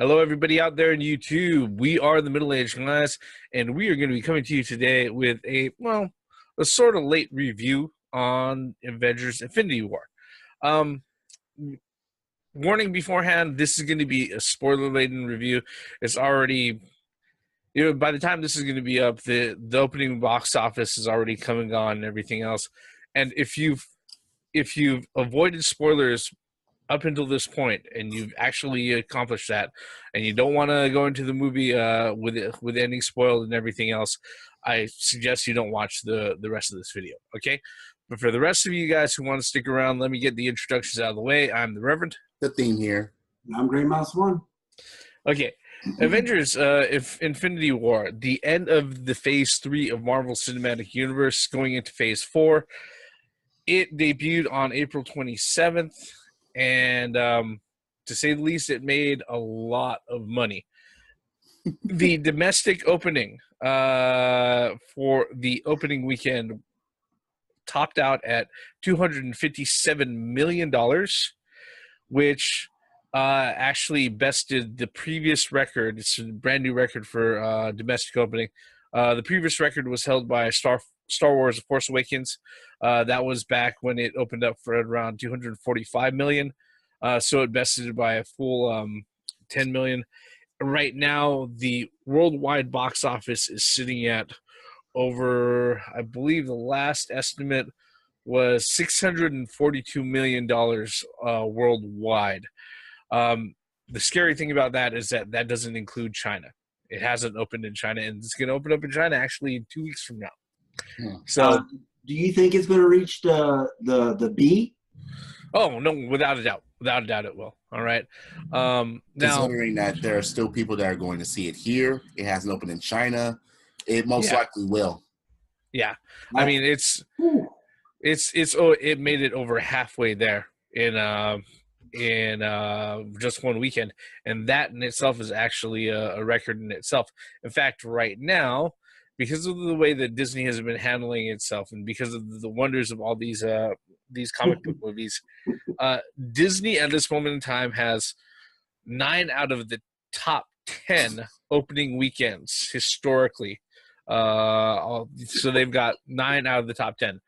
Hello, everybody out there in YouTube. We are the Middle-Aged Class, and we are going to be coming to you today with a sort of late review on Avengers Infinity War. Um, Warning beforehand, this is going to be a spoiler-laden review. It's already, by the time this is going to be up, the opening box office is already come and gone and everything else. And if you've avoided spoilers up until this point and you've actually accomplished that and you don't want to go into the movie with ending spoiled and everything else, I suggest you don't watch the rest of this video, okay? But for the rest of you guys who want to stick around, let me get the introductions out of the way. I'm the Reverend. The theme here. I'm Grey Mouse 1. Okay. Avengers Infinity War, the end of the Phase 3 of Marvel Cinematic Universe, going into Phase 4. It debuted on April 27th. And to say the least, it made a lot of money. The domestic opening for the opening weekend topped out at $257 million, which actually bested the previous record. It's a brand new record for domestic opening. The previous record was held by Star Wars: The Force Awakens. That was back when it opened up for around $245 million. So it bested it by a full $10 million. Right now, the worldwide box office is sitting at over, I believe the last estimate was $642 million worldwide. The scary thing about that is that doesn't include China. It hasn't opened in China, and it's going to open up in China actually in 2 weeks from now. So, do you think it's going to reach the B? Oh no, without a doubt, it will. All right. Now, considering that there are still people that are going to see it here, it hasn't opened in China. It most likely will. Yeah, I mean it made it over halfway there in just one weekend, and that in itself is actually a record in itself. In fact, right now, because of the way that Disney has been handling itself, and because of the wonders of all these comic book movies, Disney at this moment in time has 9 out of the top 10 opening weekends historically. So they've got 9 out of the top 10.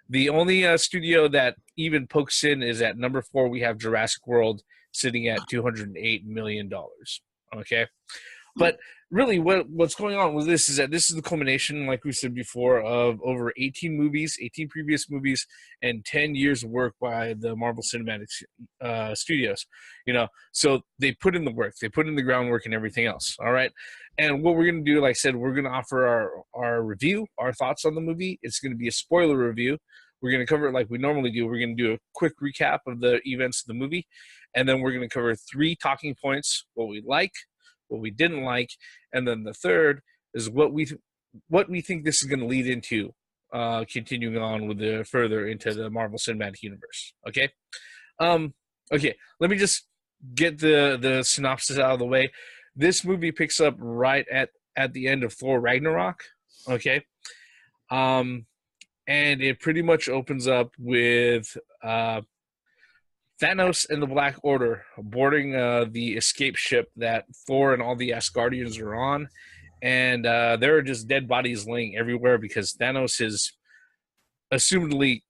The only studio that even pokes in is at number 4. We have Jurassic World sitting at $208 million. Okay, but really, what's going on with this is that this is the culmination, like we said before, of over 18 previous movies, and 10 years of work by the Marvel Cinematic Studios. So they put in the work, they put in the groundwork, and everything else. All right, and what we're going to do, like I said, we're going to offer our review, our thoughts on the movie. It's going to be a spoiler review. We're going to cover it like we normally do. We're going to do a quick recap of the events of the movie, and then we're going to cover 3 talking points: what we like, what we didn't like, and then the third is what we think this is going to lead into, continuing on with the further into the Marvel Cinematic Universe. Okay, okay. Let me just get the synopsis out of the way. This movie picks up right at the end of Thor Ragnarok. Okay, and it pretty much opens up with Thanos and the Black Order boarding the escape ship that Thor and all the Asgardians are on, and there are just dead bodies laying everywhere because Thanos has assumedly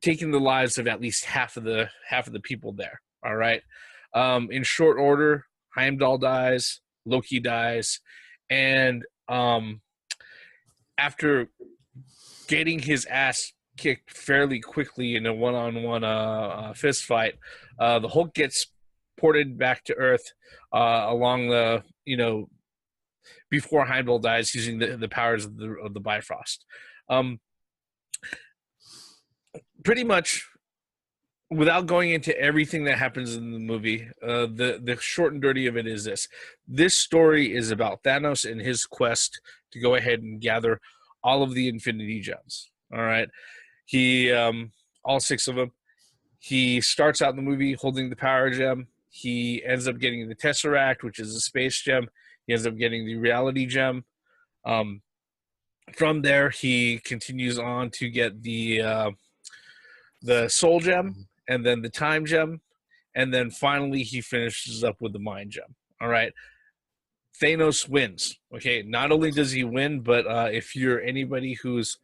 taken the lives of at least half of the people there. All right, in short order, Heimdall dies, Loki dies, and after getting his ass kicked fairly quickly in a one-on-one fist fight, the Hulk gets ported back to Earth along the before Heimdall dies, using the powers of the Bifrost. Pretty much, without going into everything that happens in the movie, the short and dirty of it is this story is about Thanos and his quest to go ahead and gather all of the Infinity Gems. All right. He, all 6 of them. He starts out in the movie holding the power gem. He ends up getting the Tesseract, which is a space gem. He ends up getting the reality gem. From there, he continues on to get the soul gem, and then the time gem, and then finally he finishes up with the mind gem. all right, Thanos wins. Okay, not only does he win, but if you're anybody who's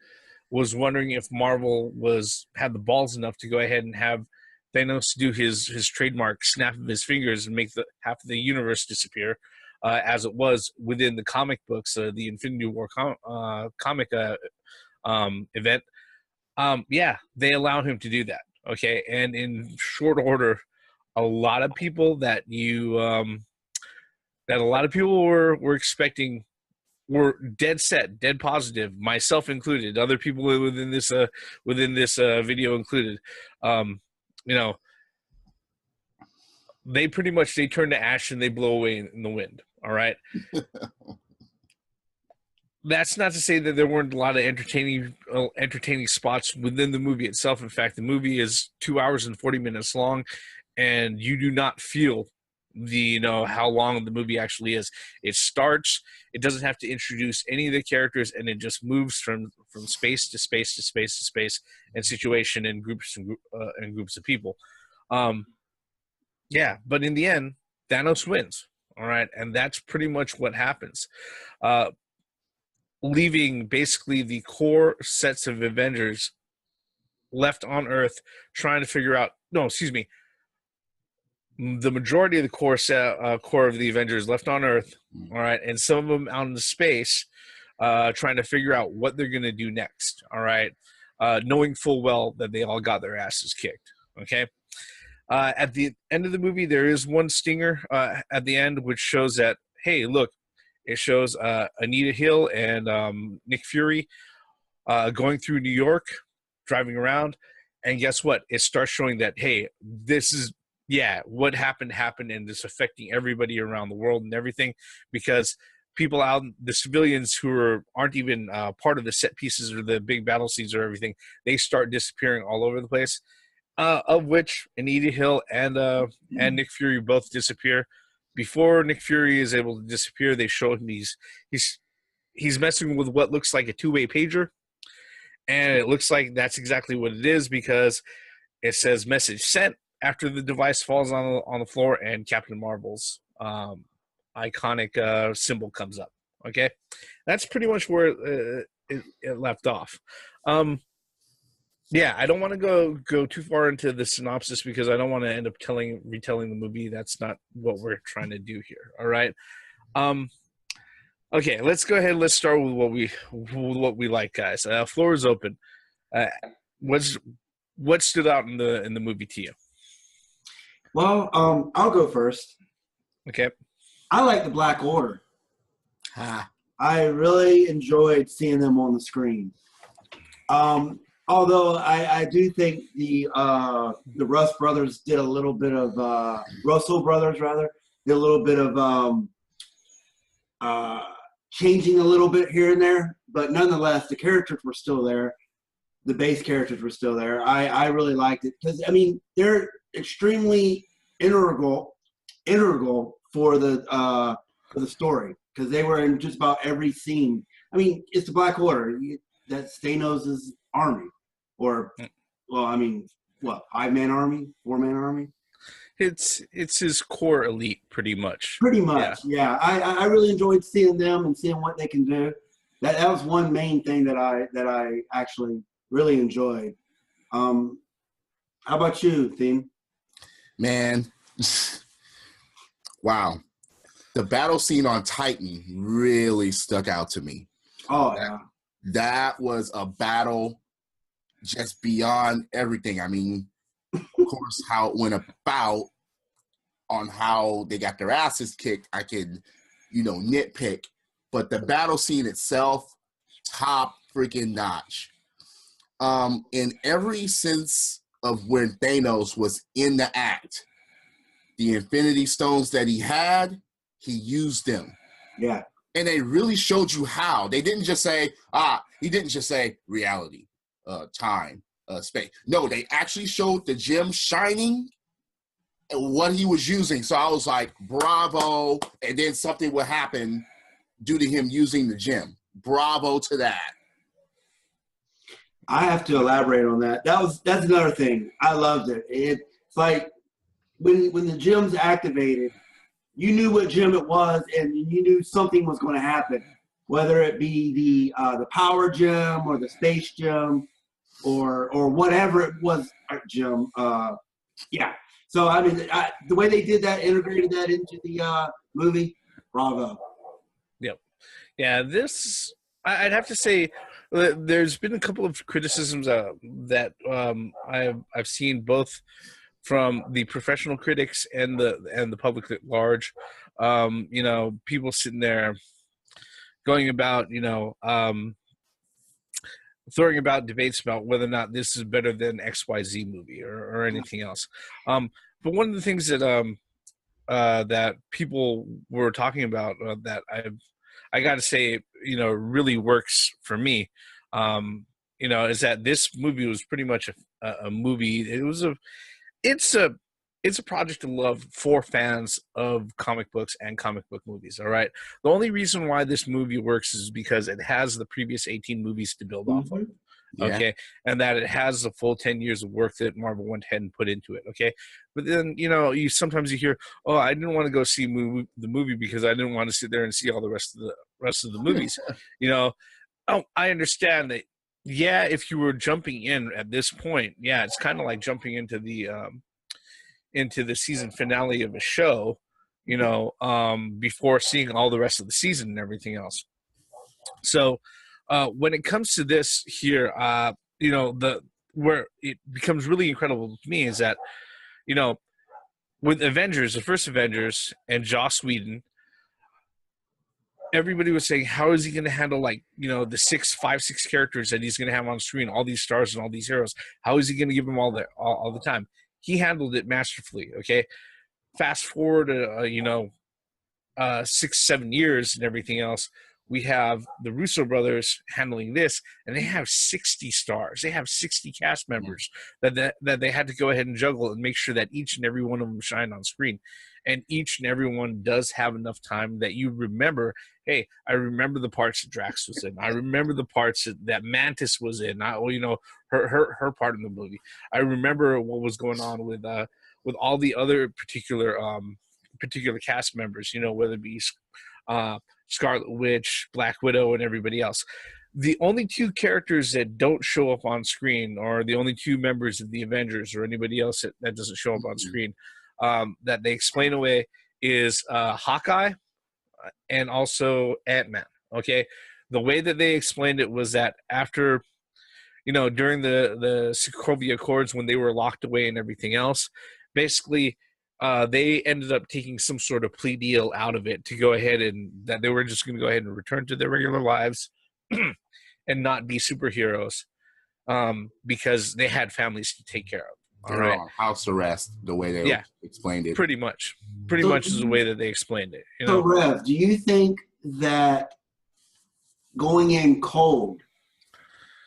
was wondering if Marvel had the balls enough to go ahead and have Thanos do his trademark snap of his fingers and make the half of the universe disappear, as it was within the comic books, the Infinity War comic event. Yeah, they allowed him to do that. Okay, and in short order, a lot of people that a lot of people were expecting were dead set, dead positive, myself included, other people within this video included. You know, they pretty much they turn to ash and they blow away in the wind. All right. That's not to say that there weren't a lot of entertaining spots within the movie itself. In fact, the movie is 2 hours and 40 minutes long, and you do not feel how long the movie actually is. It starts, it doesn't have to introduce any of the characters, and it just moves from space to space to space to space and situation and groups of people. Yeah, but in the end, Thanos wins. All right, and that's pretty much what happens. Leaving basically the core sets of Avengers left on Earth trying to figure out, no, excuse me, the majority of the core of the Avengers left on Earth, all right, and some of them out in space trying to figure out what they're going to do next, all right, knowing full well that they all got their asses kicked, okay? At the end of the movie, there is one stinger at the end, which shows that, hey, look, it shows Anita Hill and Nick Fury going through New York, driving around, and guess what? It starts showing that, hey, this is, what happened, and it's affecting everybody around the world and everything, because people out, the civilians who aren't even part of the set pieces or the big battle scenes or everything, they start disappearing all over the place, of which Anita Hill and Nick Fury both disappear. Before Nick Fury is able to disappear, they show him he's messing with what looks like a two-way pager, and it looks like that's exactly what it is, because it says message sent after the device falls on the floor and Captain Marvel's iconic symbol comes up. Okay, that's pretty much where it left off. Yeah, I don't want to go too far into the synopsis because I don't want to end up retelling the movie. That's not what we're trying to do here. All right. Okay, let's go ahead. Let's start with what we like, guys. Floor is open. What stood out in the movie to you? Well, I'll go first. Okay. I like the Black Order. I really enjoyed seeing them on the screen. Although I do think the Russell brothers did a little bit of changing a little bit here and there, but nonetheless the characters were still there. The base characters were still there. I really liked it because they're extremely integral for the story, because they were in just about every scene. It's the Black Order. That's Thanos' army. Or, well, 5-man army, 4-man army? It's his core elite, pretty much. Pretty much, yeah. I really enjoyed seeing them and seeing what they can do. That was one main thing that I actually really enjoyed. How about you, Theme? Man, wow. The battle scene on Titan really stuck out to me. Oh, yeah. That was a battle just beyond everything. Of course, how it went about on how they got their asses kicked, I could, nitpick. But the battle scene itself, top freaking notch. In every sense of when Thanos was in the act, the Infinity Stones that he had, he used them. Yeah. And they really showed you how. They didn't just say, he didn't just say reality. Time, space. No, they actually showed the gem shining and what he was using. So I was like, bravo. And then something would happen due to him using the gem. Bravo to that. I have to elaborate on that. That's another thing. I loved it. It's like when the gem's activated, you knew what gym it was, and you knew something was going to happen, whether it be the power gym or the space gym or whatever it was gym. Yeah. So I mean, the way they did that, integrated that into the movie, bravo. Yep. Yeah, this I'd have to say there's been a couple of criticisms that I've seen both from the professional critics and the public at large. You know, people sitting there going about, throwing about debates about whether or not this is better than XYZ movie or anything else. But one of the things that people were talking about that I got to say, really works for me, is that this movie was pretty much a movie. It's a project of love for fans of comic books and comic book movies. All right. The only reason why this movie works is because it has the previous 18 movies to build off of. Yeah. Okay. And that it has the full 10 years of work that Marvel went ahead and put into it. Okay. But then, you sometimes you hear, oh, I didn't want to go see the movie because I didn't want to sit there and see all the rest of the movies. Oh, I understand that. Yeah. If you were jumping in at this point, yeah, it's kind of like jumping into the season finale of a show, before seeing all the rest of the season and everything else. So when it comes to this here, where it becomes really incredible to me is that, with Avengers, the first Avengers and Joss Whedon, everybody was saying, how is he going to handle the 5-6 characters that he's going to have on screen, all these stars and all these heroes? How is he going to give them all the time? He handled it masterfully. Okay. Fast forward, 6-7 years and everything else. We have the Russo brothers handling this, and they have 60 stars. They have 60 cast members that they had to go ahead and juggle and make sure that each and every one of them shine on screen. And each and every one does have enough time that you remember, hey, I remember the parts that Drax was in. I remember the parts that Mantis was in, her part in the movie. I remember what was going on with all the other particular cast members, whether it be Scarlet Witch, Black Widow, and everybody else. The only two characters that don't show up on screen, or the only two members of the Avengers or anybody else that doesn't show up on screen, that they explain away, is Hawkeye and also Ant-Man. Okay, the way that they explained it was that after, during the Sokovia Accords, when they were locked away and everything else, basically they ended up taking some sort of plea deal out of it to go ahead and that they were just going to go ahead and return to their regular lives and not be superheroes, because they had families to take care of. They're on house arrest, the way they explained it. Pretty much is the way that they explained it. So, Rev, do you think that going in cold,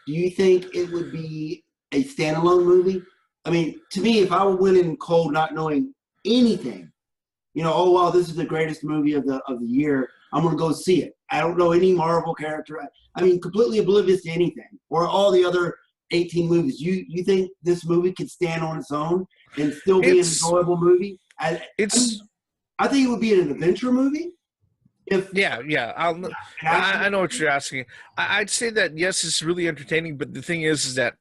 do you think it would be a standalone movie? I mean, to me, if I went in cold not knowing anything, oh wow, this is the greatest movie of the year, I'm gonna go see it. I don't know any Marvel character. I mean, completely oblivious to anything or all the other 18 movies. You think this movie could stand on its own and still be an enjoyable movie? I think it would be an adventure movie. I know what you're asking. I'd say that yes, it's really entertaining, but the thing is that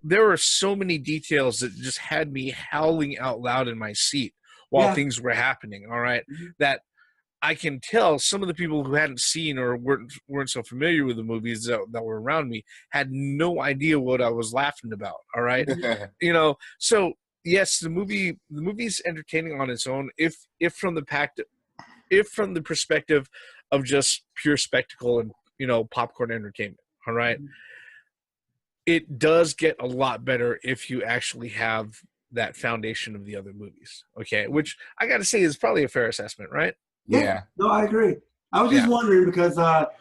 there are so many details that just had me howling out loud in my seat while things were happening. All right, that I can tell some of the people who hadn't seen or weren't so familiar with the movies that were around me had no idea what I was laughing about. All right, so yes, the movie's entertaining on its own if from the perspective of just pure spectacle and popcorn entertainment. All right. It does get a lot better if you actually have that foundation of the other movies. Okay, which I got to say is probably a fair assessment, right? Yeah. No, I agree. I was just wondering because,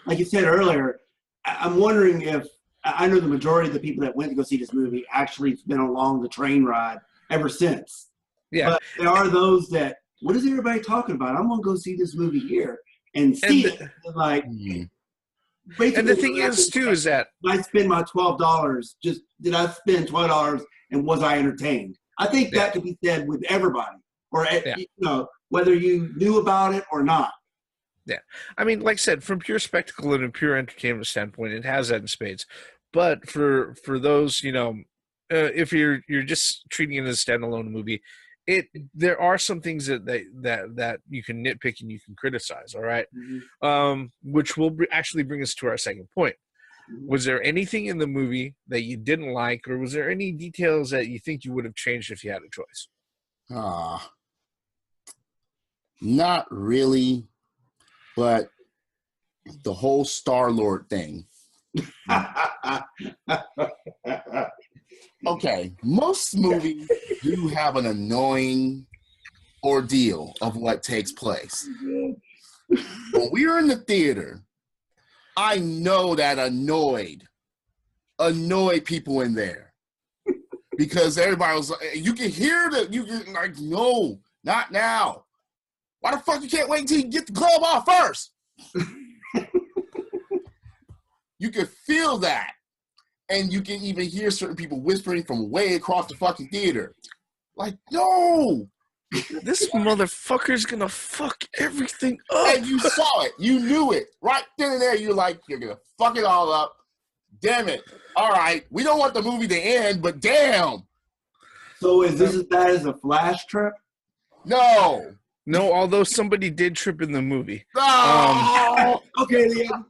like you said earlier, I'm wondering if I know the majority of the people that went to go see this movie actually been along the train ride ever since. Yeah. But there are those that, what is everybody talking about? I'm going to go see this movie here and see it. And the thing is, too, is that I spend my $12. Just did I spend $12 and was I entertained? I think that could be said with everybody, or whether you knew about it or not. Yeah, I mean, like I said, from pure spectacle and a pure entertainment standpoint, it has that in spades. But for those, if you're just treating it as a standalone movie, there are some things that you can nitpick and you can criticize. All right, which will actually bring us to our second point. Was there anything in the movie that you didn't like, or was there any details that you think you would have changed if you had a choice? Not really, but the whole Star-Lord thing. Okay, most movies do have an annoying ordeal of what takes place. When we were in the theater, I know that annoyed people in there because everybody was like, you can hear that, you can like, no, not now. Why the fuck you can't wait until you get the glove off first? You can feel that. And you can even hear certain people whispering from way across the fucking theater. Like, no! This motherfucker's gonna fuck everything up. And you saw it. You knew it. Right then and there, you're like, you're gonna fuck it all up. Damn it. All right. We don't want the movie to end, but damn. So is this as bad as a Flash trip? No. No, although somebody did trip in the movie. No! Okay, Liam.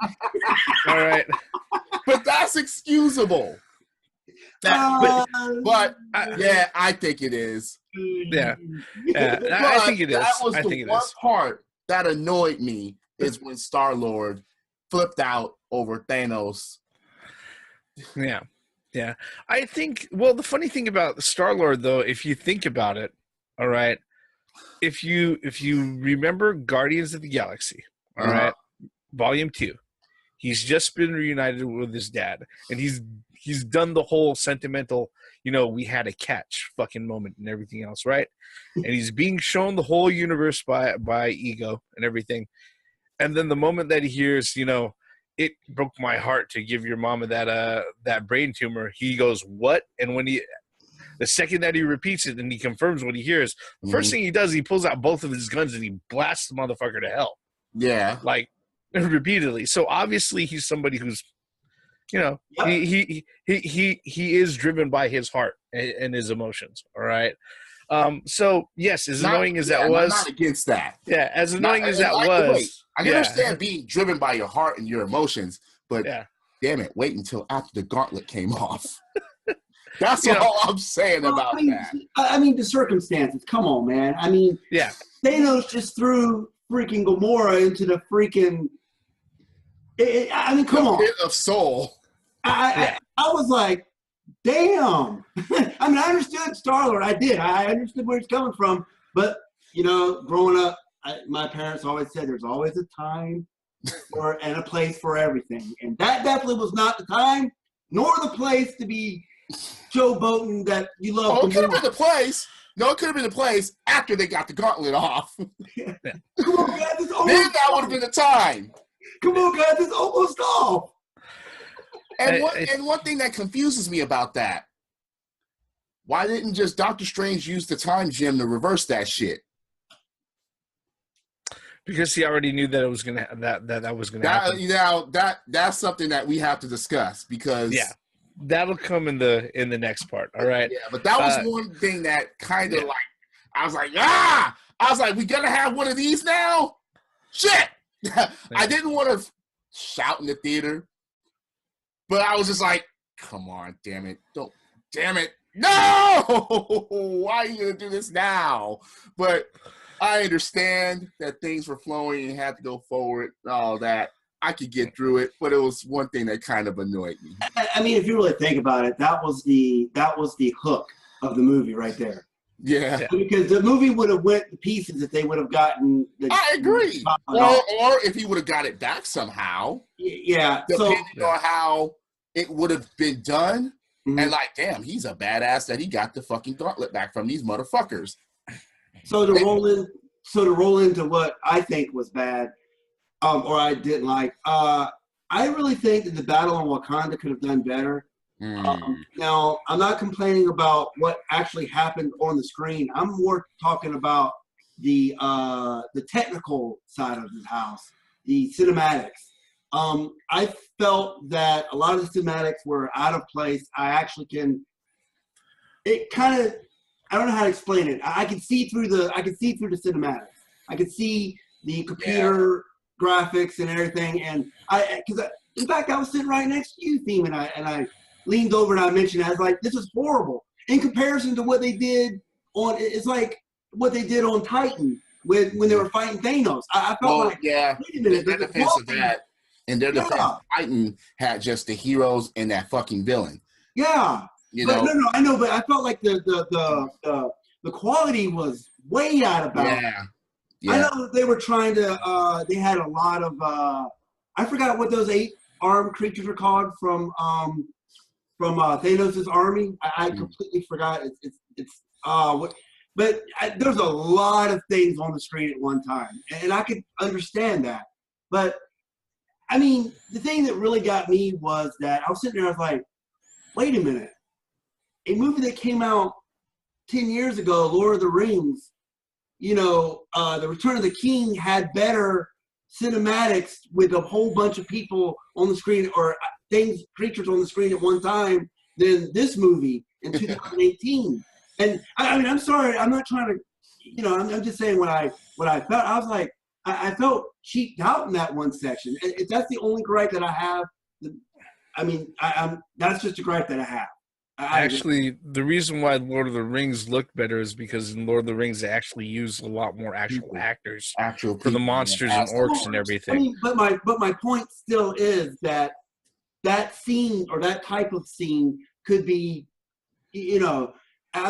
All right. But that's excusable. But yeah, I think it is. Yeah, I think it is. That was I the think it one is. part that annoyed me is when Star-Lord flipped out over Thanos. Yeah. I think. Well, the funny thing about Star-Lord, though, if you think about it, all right, if you remember Guardians of the Galaxy, all right, Volume 2. He's just been reunited with his dad, and he's done the whole sentimental, we had a catch fucking moment and everything else, right? And he's being shown the whole universe by Ego and everything. And then the moment that he hears, it broke my heart to give your mama that brain tumor, he goes, what? And when the second that he repeats it and he confirms what he hears, the first thing he does, he pulls out both of his guns and he blasts the motherfucker to hell. Yeah. Like, repeatedly. So obviously he's somebody who's, he is driven by his heart and his emotions. All right. So yes, as annoying as that was, I'm not against that. Yeah, as annoying as that was, I understand being driven by your heart and your emotions, but damn it, wait until after the gauntlet came off. That's all I'm saying about that. I mean, the circumstances. Come on, man. I mean, Thanos just threw freaking Gamora into the freaking. I mean, come on. Pit of soul. I was like, damn. I mean, I understood Star-Lord. I did. I understood where he's coming from. But, growing up, my parents always said there's always a time and a place for everything. And that definitely was not the time, nor the place to be showboating that you love. Oh, it could have been the place. No, it could have been the place after they got the gauntlet off. Come on, guys. Then that would have been the time. Come on, guys. It's almost off. And one thing that confuses me about that, why didn't just Doctor Strange use the time gem to reverse that shit? Because he already knew that it was gonna that was gonna happen. That's something that we have to discuss because that'll come in the next part. All right. Yeah, but that was one thing that kind of I was like, we gonna have one of these now? Shit! I didn't want to shout in the theater, but I was just like, come on, damn it. No! Why are you going to do this now? But I understand that things were flowing and had to go forward and all that. I could get through it, but it was one thing that kind of annoyed me. I mean, if you really think about it, that was the hook of the movie right there. Yeah. Because the movie would have went to pieces if they would have gotten I agree. Or if he would have got it back somehow. Yeah. Depending on how it would have been done. Mm-hmm. And damn, he's a badass that he got the fucking gauntlet back from these motherfuckers. So to roll into what I think was bad, or I didn't like, I really think that the battle in Wakanda could have done better. Now, I'm not complaining about what actually happened on the screen. I'm more talking about the technical side of the house, the cinematics. I felt that a lot of the cinematics were out of place. I actually can. It kind of. I don't know how to explain it. I can see through the. I can see through the cinematics. I can see the computer graphics and everything. And in fact, I was sitting right next to you, Theme, and I leaned over and I mentioned, I was like, this is horrible in comparison to what they did on. It's like what they did on Titan when they were fighting Thanos. I felt like, wait a minute, their defense of that, and their defense, Titan had just the heroes and that fucking villain. Yeah, but no, I know, but I felt like the quality was way out of bounds. Yeah. I know they were trying to. They had a lot of. I forgot what those 8-armed creatures were called from Thanos' army. I completely forgot. But there's a lot of things on the screen at one time, and I could understand that. But I mean, the thing that really got me was that I was sitting there. I was like, wait a minute, a movie that came out 10 years ago, Lord of the Rings. The Return of the King had better cinematics with a whole bunch of people on the screen or creatures on the screen at one time than this movie in 2018. And I mean, I'm sorry, I'm not trying to, I'm just saying what I felt. I was like, I felt cheaped out in that one section. And that's the only gripe that I have. I mean, that's just a gripe that I have. Actually, the reason why Lord of the Rings looked better is because in Lord of the Rings they actually use a lot more actual actors for the monsters and orcs and everything. I mean, but my point still is that scene or that type of scene could be, I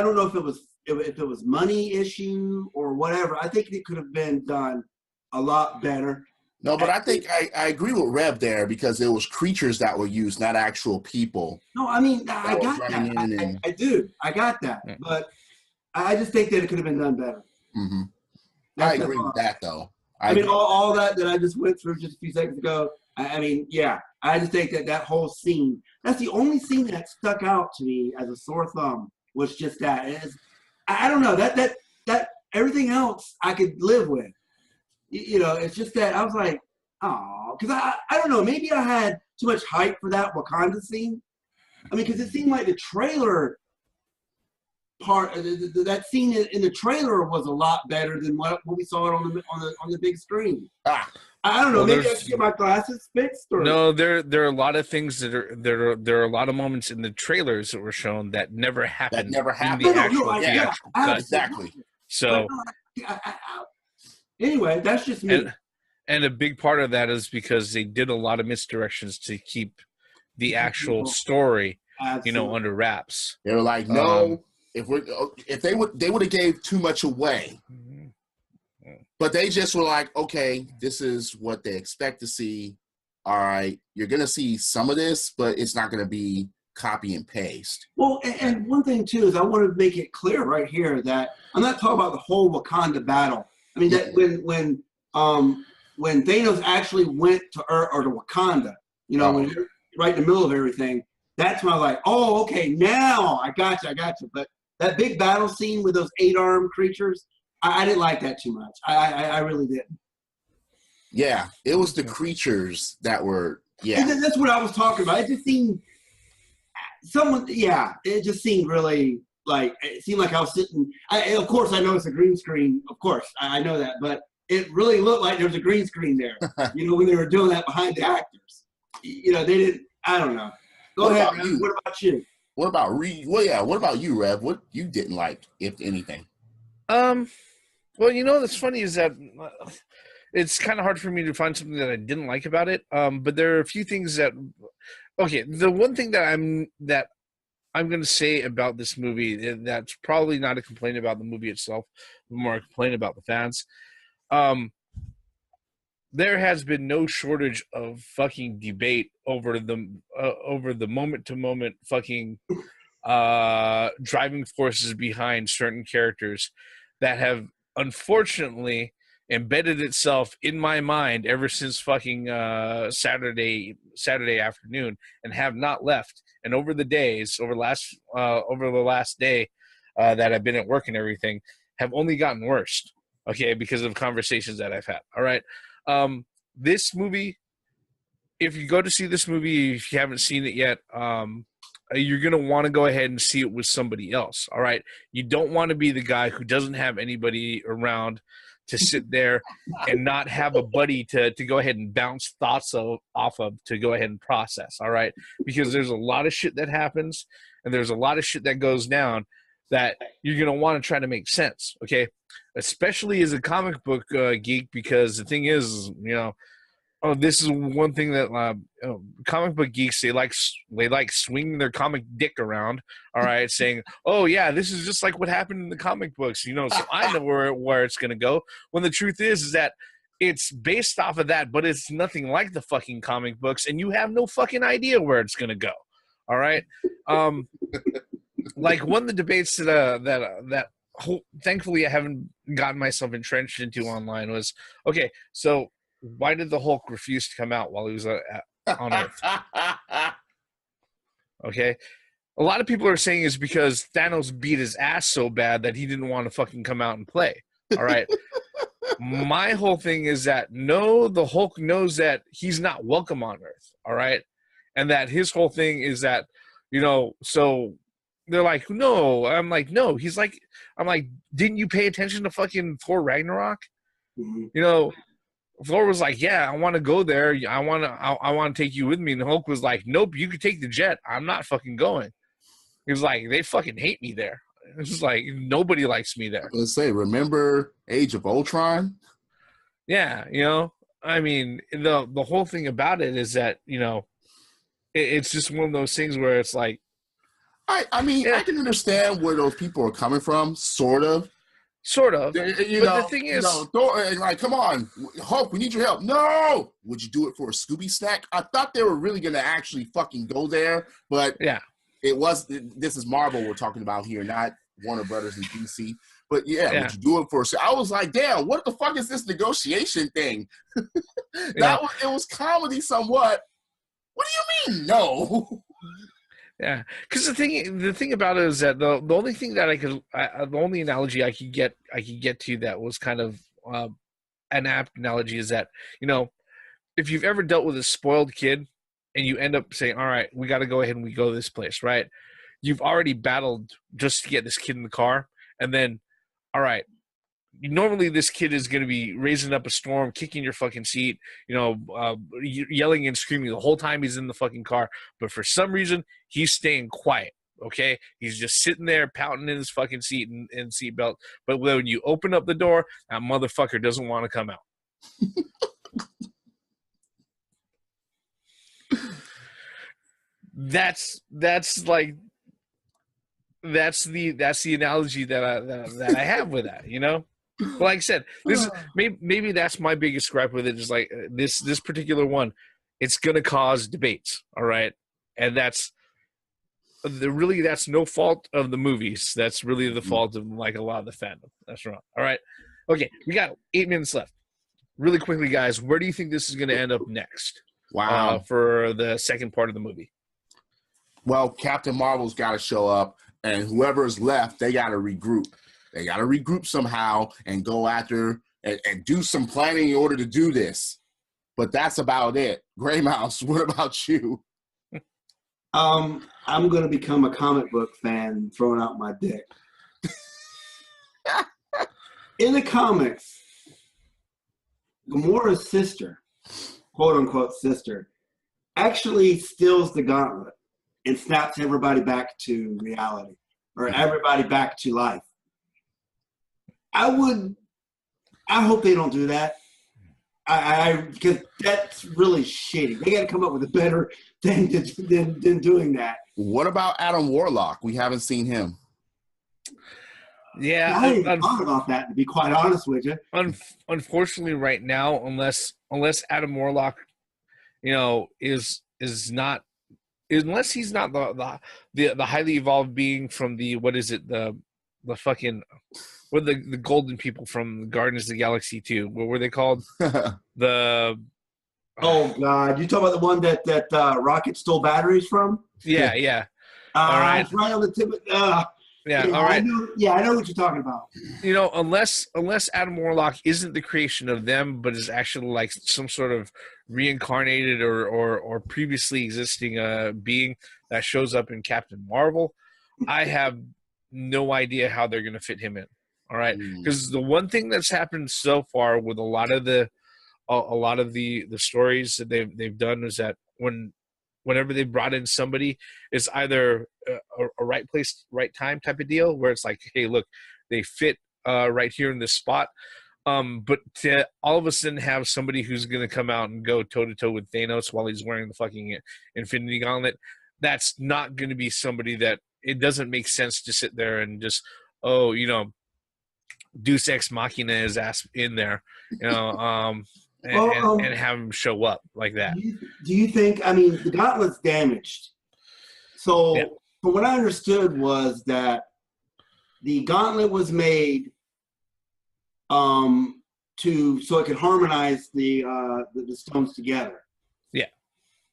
don't know if it was money issue or whatever. I think it could have been done a lot better. No, but I think I agree with Rev there because it was creatures that were used, not actual people. No, I mean, I got that. I do. I got that. Yeah. But I just think that it could have been done better. Mm-hmm. I agree with that, though. I mean, all that I just went through just a few seconds ago, I mean, yeah. I just think that whole scene, that's the only scene that stuck out to me as a sore thumb was just that. I don't know. That everything else I could live with. It's just that I was like, oh, because I don't know, maybe I had too much hype for that Wakanda scene. I mean, because it seemed like the trailer part, that scene in the trailer was a lot better than what we saw it on the big screen. I don't know. Well, maybe I should get my glasses fixed. Or? No, there are a lot of things that are there are a lot of moments in the trailers that were shown that never happened. In the actual cut. Exactly. So. Anyway, that's just me. And a big part of that is because they did a lot of misdirections to keep the actual story, under wraps. They were like, no, if they would have gave too much away. But they just were like, okay, this is what they expect to see. All right, you're going to see some of this, but it's not going to be copy and paste. Well, and one thing, too, is I want to make it clear right here that I'm not talking about the whole Wakanda battle. I mean, that when Thanos actually went to Earth or to Wakanda, when you're right in the middle of everything, that's when I was like, oh, okay, now I got you. But that big battle scene with those 8-armed creatures, I didn't like that too much. I really didn't. Yeah, it was the creatures that were, And that's what I was talking about. It just seemed, it just seemed really, like, it seemed like I was sitting, of course I know it's a green screen, of course, I know that, but it really looked like there was a green screen there, when they were doing that behind the actors. They didn't, I don't know. Go ahead, Rev. What about you? What about you, Rev? What you didn't like, if anything? Well, what's funny is that it's kind of hard for me to find something that I didn't like about it. But there are a few things that, okay, the one thing that I'm going to say about this movie that's probably not a complaint about the movie itself, but more a complaint about the fans. There has been no shortage of fucking debate over the moment-to-moment fucking driving forces behind certain characters that have unfortunately embedded itself in my mind ever since fucking Saturday afternoon and have not left. And over the last day that I've been at work and everything, have only gotten worse. okay, because of conversations that I've had. All right. This movie, if you go to see this movie, if you haven't seen it yet, you're going to want to go ahead and see it with somebody else. All right. You don't want to be the guy who doesn't have anybody around to sit there and not have a buddy to go ahead and bounce thoughts off of to go ahead and process. All right. Because there's a lot of shit that happens and there's a lot of shit that goes down that you're going to want to try to make sense. Okay. Especially as a comic book geek, because the thing is, this is one thing that comic book geeks, they like swinging their comic dick around, all right, saying, oh yeah, this is just like what happened in the comic books, so I know where it's going to go, when the truth is that it's based off of that, but it's nothing like the fucking comic books, and you have no fucking idea where it's going to go, all right. Like one of the debates that thankfully I haven't gotten myself entrenched into online was, okay, so why did the Hulk refuse to come out while he was on Earth? Okay. A lot of people are saying it's because Thanos beat his ass so bad that he didn't want to fucking come out and play. All right. My whole thing is that no, the Hulk knows that he's not welcome on Earth. All right. And that his whole thing is that, so they're like, no. I'm like, no. I'm like, didn't you pay attention to fucking Thor Ragnarok? Mm-hmm. Thor was like, yeah, I want to go there. I want to take you with me. And Hulk was like, nope, you can take the jet. I'm not fucking going. He was like, they fucking hate me there. It's like, nobody likes me there. Let's say, remember Age of Ultron? Yeah, I mean, the whole thing about it is that, it's just one of those things where it's like, I mean, yeah. I can understand where those people are coming from, sort of. But the thing is, like, come on, Hulk, we need your help. No, would you do it for a Scooby snack? I thought they were really gonna actually fucking go there, but yeah, this is Marvel we're talking about here, not Warner Brothers and DC. But yeah, would you do it for? I was like, damn, what the fuck is this negotiation thing? It was comedy somewhat. What do you mean, no? Yeah, because the thing about it is that the only thing that the only analogy I could get to that was kind of an apt analogy is that, if you've ever dealt with a spoiled kid and you end up saying, all right, we got to go ahead and we go to this place, right? You've already battled just to get this kid in the car, and then, all right, normally this kid is going to be raising up a storm, kicking your fucking seat, yelling and screaming the whole time he's in the fucking car. But for some reason, he's staying quiet, okay? He's just sitting there pouting in his fucking seat and seatbelt. But when you open up the door, that motherfucker doesn't want to come out. That's the analogy that I have with that, But like I said, this is maybe that's my biggest gripe with it. Is like this particular one, it's gonna cause debates, all right, and that's no fault of the movies. That's really the fault of like a lot of the fandom. That's wrong. All right, okay, we got 8 minutes left. Really quickly, guys, where do you think this is gonna end up next? Wow, for the second part of the movie. Well, Captain Marvel's got to show up, and whoever's left, they got to regroup. They got to regroup somehow and go after and do some planning in order to do this. But that's about it. Gray Mouse, what about you? I'm going to become a comic book fan throwing out my dick. In the comics, Gamora's sister, quote-unquote sister, actually steals the gauntlet and snaps everybody back to reality or everybody back to life. I hope they don't do that. Because that's really shitty. They got to come up with a better thing than doing that. What about Adam Warlock? We haven't seen him. Yeah, I didn't thought about that, to be quite honest with you. Unfortunately, right now, unless Adam Warlock, is not, unless he's not the highly evolved being from the, what is it, the fucking, what the golden people from Guardians of the Galaxy 2? What were they called? Oh God, you talking about the one that Rocket stole batteries from? Yeah. All right, it's right on the tip of. Yeah, Yeah, all right. I know what you're talking about. You know, unless Adam Warlock isn't the creation of them, but is actually like some sort of reincarnated or previously existing being that shows up in Captain Marvel, I have no idea how they're going to fit him in. All right, because the one thing that's happened so far with a lot of the stories that they've done is that whenever they brought in somebody, it's either a right place, right time type of deal, where it's like, hey, look, they fit right here in this spot. But to all of a sudden have somebody who's going to come out and go toe to toe with Thanos while he's wearing the fucking Infinity Gauntlet, that's not going to be somebody that it doesn't make sense to sit there and just, oh, Deus Ex Machina his ass in there, and have him show up like that. Do you think? I mean, the Gauntlet's damaged. So, Yeah. from what I understood was that the Gauntlet was made so it could harmonize the stones together. Yeah.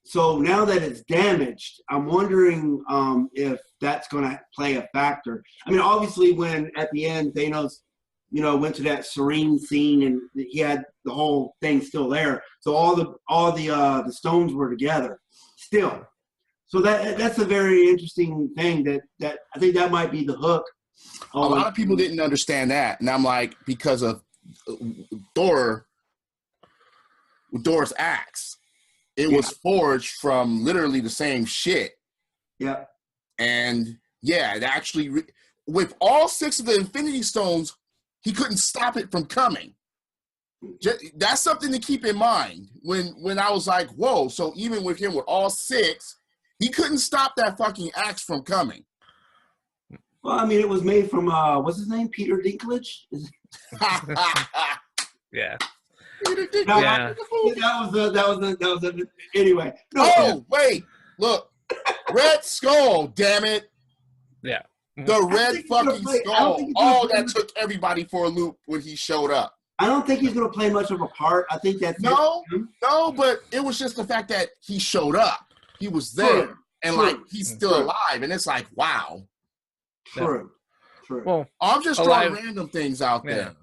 So now that it's damaged, I'm wondering if that's going to play a factor. I mean, obviously, when at the end Thanos, went to that serene scene and he had the whole thing still there, so all the stones were together still. So that's a very interesting thing that I think that might be the hook. A lot of people didn't understand that, and I'm like, because of Thor's axe, it was forged from literally the same shit. Yeah. And yeah, it actually with all 6 of the Infinity Stones, he couldn't stop it from coming. That's something to keep in mind when I was like, whoa, so even with him with all 6, he couldn't stop that fucking axe from coming. Well, I mean, it was made from what's his name, Peter Dinklage. Yeah. That was anyway. No, wait, look, Red Skull, damn it. Yeah. The red fucking skull. Oh, that took everybody for a loop when he showed up. I don't think he's going to play much of a part. I think that's no, but it was just the fact that he showed up. He was there, and like he's still alive, and it's like, wow. True. Well, I'm just throwing random things out there.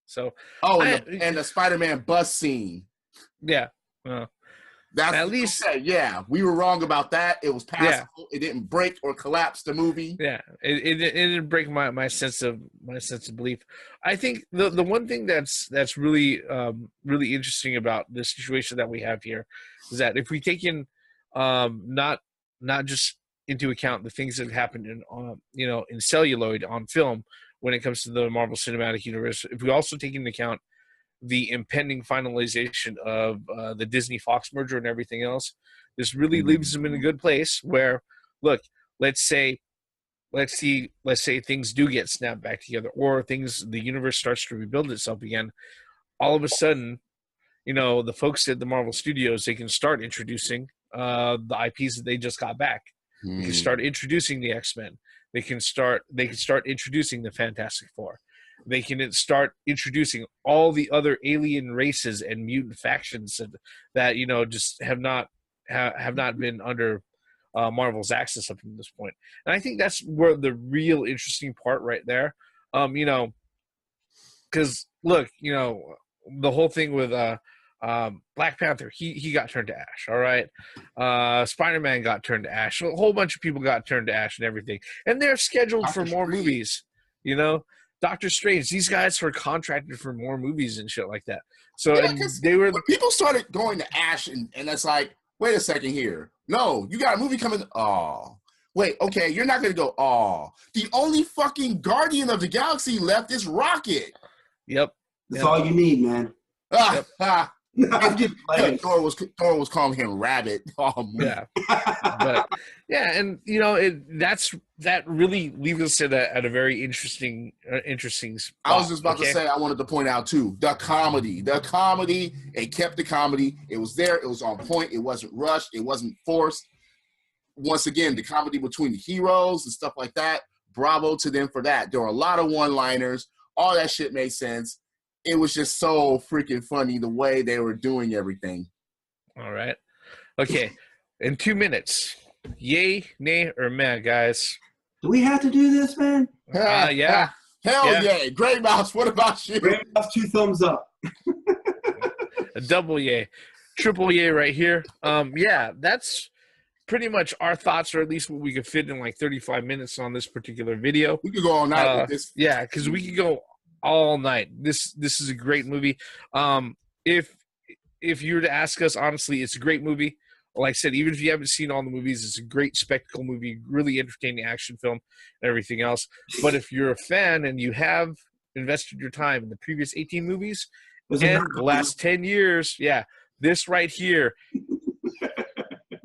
So, and the Spider-Man bus scene. Yeah. That's at least, okay, yeah, we were wrong about that. It was passable. Yeah. It didn't break or collapse the movie. Yeah, it didn't break my sense of belief. I think the one thing that's really really interesting about this situation that we have here is that if we take in not just into account the things that have happened in celluloid on film when it comes to the Marvel Cinematic Universe, if we also take into account the impending finalization of the Disney Fox merger and everything else, this really leaves them in a good place where, look, let's say things do get snapped back together, or the universe starts to rebuild itself again. All of a sudden, the folks at the Marvel Studios, they can start introducing the IPs that they just got back. They can start introducing the X-Men. They can start introducing the Fantastic Four. They can start introducing all the other alien races and mutant factions that just have not been under Marvel's access up to this point. And I think that's where the real interesting part right there. Because look, the whole thing with Black Panther, he got turned to ash. All right, Spider-Man got turned to ash. A whole bunch of people got turned to ash and everything, and they're scheduled for more movies. Doctor Strange, these guys were contracted for more movies and shit like that. So they were. When people started going to ash, and it's like, wait a second here. No, you got a movie coming. Oh, wait, okay, you're not gonna go. Oh, the only fucking Guardian of the Galaxy left is Rocket. Yep, that's all you need, man. Thor was calling him Rabbit. Oh, yeah, but yeah, and that really leaves us at a very interesting spot. I was just about to say, I wanted to point out too, the comedy. It kept the comedy. It was there. It was on point. It wasn't rushed. It wasn't forced. Once again, the comedy between the heroes and stuff like that. Bravo to them for that. There were a lot of one-liners. All that shit made sense. It was just so freaking funny the way they were doing everything. All right. Okay. In 2 minutes, yay, nay, or meh, guys? Do we have to do this, man? Yeah. Hell Yeah. yeah. Great Mouse, what about you? Great Mouse, 2 thumbs up. A double yay, triple yay right here. Yeah, that's pretty much our thoughts, or at least what we could fit in like 35 minutes on this particular video. We could go all night with this. Yeah, because we could go all night. This is a great movie. If you were to ask us honestly, it's a great movie. Like I said, even if you haven't seen all the movies, it's a great spectacle movie, really entertaining action film and everything else. But if you're a fan and you have invested your time in the previous 18 movies and the last 10 years, yeah, this right here,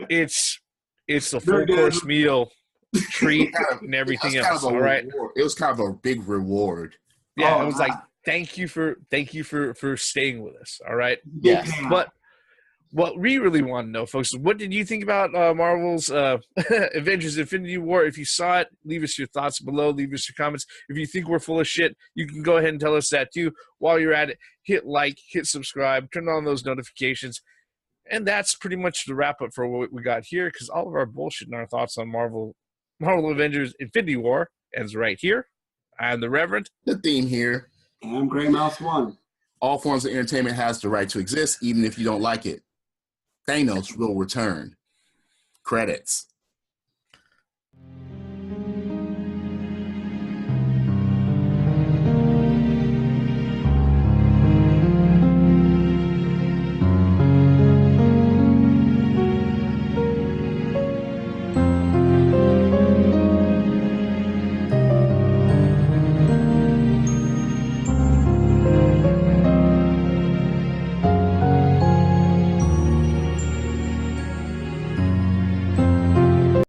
it's the full course meal treat and everything else. All right. It was kind of a big reward. Yeah, it was like thank you for staying with us. All right. Yes. But what we really want to know, folks, is what did you think about Marvel's Avengers Infinity War? If you saw it, leave us your thoughts below. Leave us your comments. If you think we're full of shit, you can go ahead and tell us that too. While you're at it, hit like, hit subscribe, turn on those notifications. And that's pretty much the wrap up for what we got here, because all of our bullshit and our thoughts on Marvel Avengers Infinity War ends right here. I'm the Reverend. The theme here. I'm Gray Mouse 1. All forms of entertainment has the right to exist, even if you don't like it. Thanos will return. Credits.